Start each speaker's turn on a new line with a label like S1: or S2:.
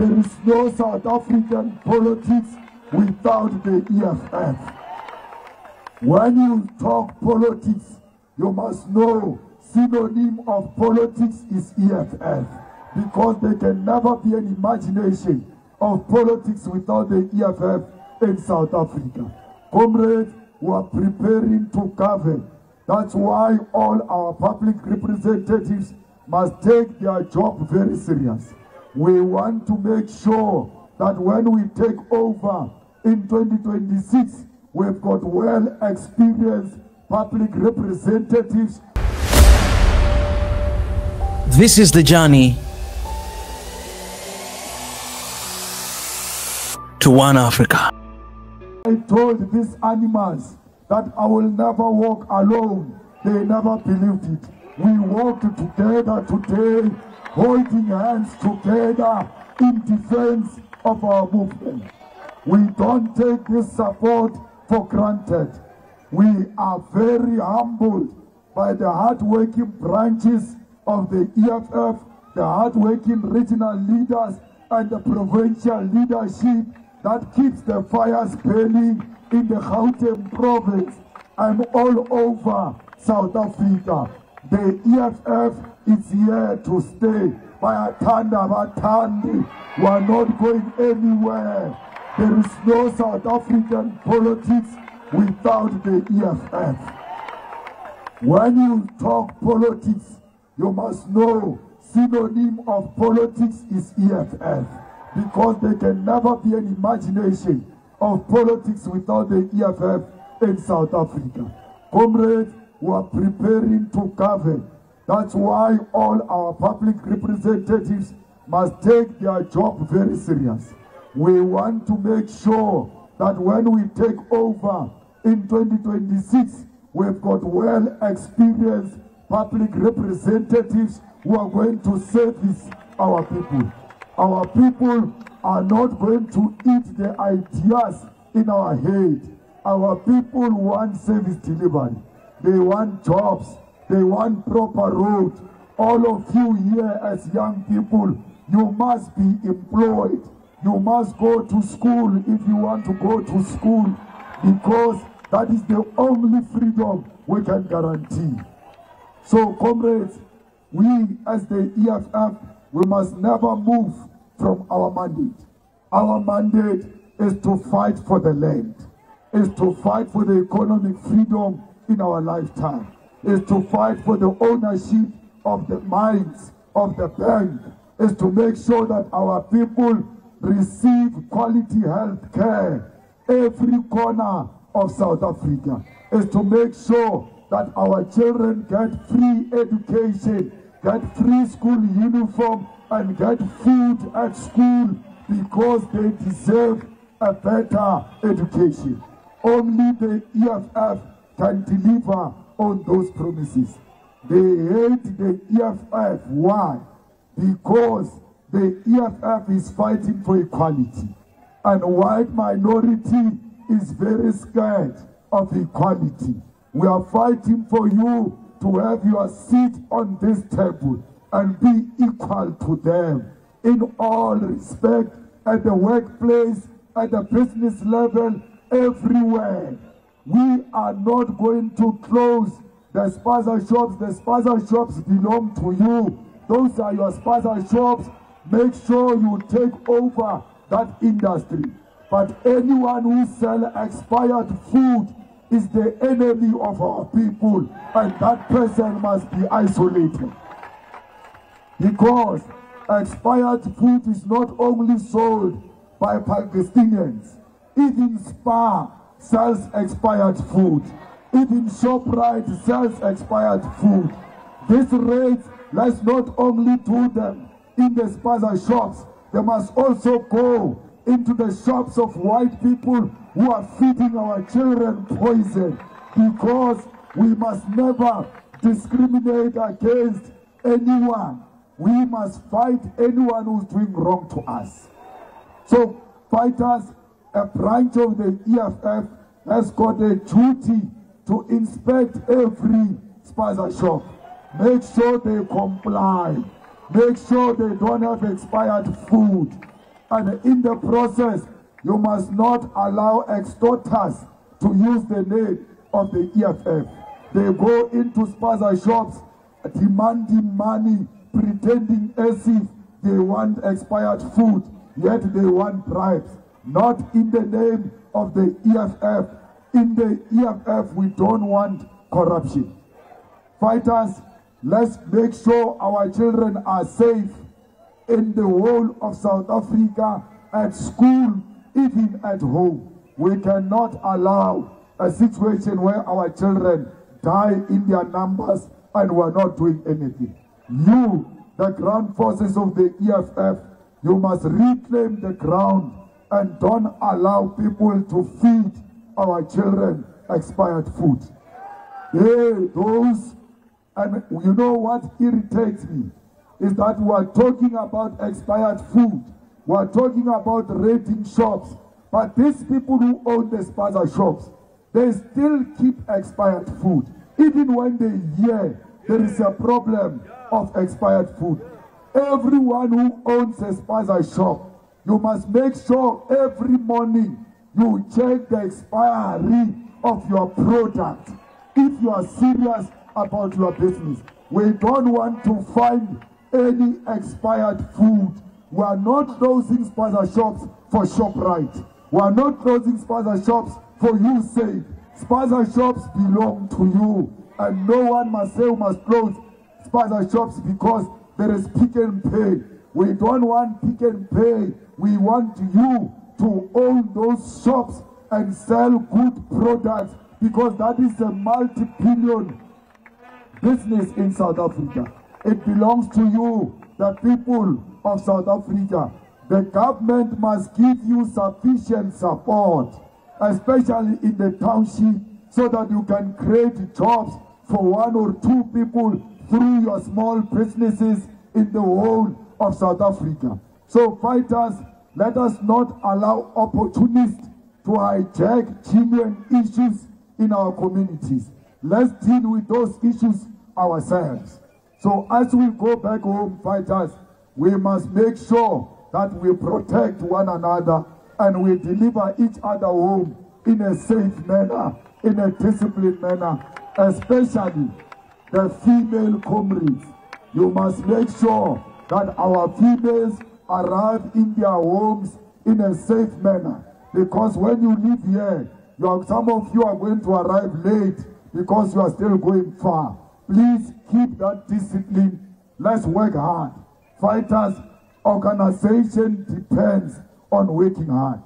S1: There is no South African politics without the EFF. When you talk politics, you must know synonym of politics is EFF, because there can never be an imagination of politics without the EFF in South Africa. Comrades, we are preparing to govern. That's why all our public representatives must take their job very serious. We want to make sure that when we take over in 2026, we've got well-experienced public representatives.
S2: This is the journey to One Africa.
S1: I told these animals that I will never walk alone. They never believed it. We walked together today, holding hands together in defense of our movement. We don't take this support for granted. We are very humbled by the hard-working branches of the EFF, the hard-working regional leaders and the provincial leadership that keeps the fires burning in the Gauteng province and all over South Africa. The EFF is here to stay. Bayatanda Batandi, we are not going anywhere. There is no South African politics without the EFF. When you talk politics, you must know synonym of politics is EFF, because there can never be an imagination of politics without the EFF in South Africa. Comrades, we are preparing to govern. That's why all our public representatives must take their job very serious. We want to make sure that when we take over in 2026, we've got well-experienced public representatives who are going to service our people. Our people are not going to eat the ideas in our head. Our people want service delivery. They want jobs. They want proper roads. All of you here as young people, you must be employed. You must go to school if you want to go to school, because that is the only freedom we can guarantee. So, comrades, we as the EFF, we must never move from our mandate. Our mandate is to fight for the land, is to fight for the economic freedom in our lifetime, is to fight for the ownership of the mines, of the bank, is to make sure that our people receive quality health care every corner of South Africa, is to make sure that our children get free education, get free school uniform, and get food at school, because they deserve a better education. Only the EFF can deliver on those promises. They hate the EFF. Why? Because the EFF is fighting for equality, and white minority is very scared of equality. We are fighting for you to have your seat on this table and be equal to them in all respect, at the workplace, at the business level, everywhere. We are not going to close the spaza shops. The spaza shops belong to you. Those are your spaza shops. Make sure you take over that industry. But anyone who sells expired food is the enemy of our people, and that person must be isolated. Because expired food is not only sold by Palestinians. Even Spar sells expired food. Even ShopRite sells expired food. These raids, let's not only do them in the spaza shops, they must also go into the shops of white people who are feeding our children poison, because we must never discriminate against anyone. We must fight anyone who's doing wrong to us. So fighters, a branch of the EFF has got a duty to inspect every spaza shop. Make sure they comply. Make sure they don't have expired food. And in the process, you must not allow extorters to use the name of the EFF. They go into spaza shops demanding money, pretending as if they want expired food, yet they want bribes. Not in the name of the EFF. In the EFF, we don't want corruption. Fighters, let's make sure our children are safe in the whole of South Africa, at school, even at home. We cannot allow a situation where our children die in their numbers and we're not doing anything. You, the ground forces of the EFF, you must reclaim the ground and don't allow people to feed our children expired food. Yeah, those, and you know what irritates me is that we are talking about expired food. We are talking about raiding shops. But these people who own the spaza shops, they still keep expired food. Even when they hear there is a problem of expired food. Everyone who owns a spaza shop, you must make sure every morning you check the expiry of your product if you are serious about your business. We don't want to find any expired food. We are not closing spaza shops for ShopRite. We are not closing spaza shops for you sake. Spaza shops belong to you, and no one must say we must close spaza shops because there is Pick n Pay. We don't want Pick n Pay. We want you to own those shops and sell good products, because that is a multi-billion business in South Africa. It belongs to you, the people of South Africa. The government must give you sufficient support, especially in the township, so that you can create jobs for 1 or 2 people through your small businesses in the whole of South Africa. So fighters, let us not allow opportunists to hijack genuine issues in our communities. Let's deal with those issues ourselves. So as we go back home, fighters, we must make sure that we protect one another and we deliver each other home in a safe manner, in a disciplined manner, especially the female comrades. You must make sure that our females arrive in their homes in a safe manner, because when you live here, some of you are going to arrive late because you are still going far. Please keep that discipline. Let's work hard. Fighters, organization depends on working hard.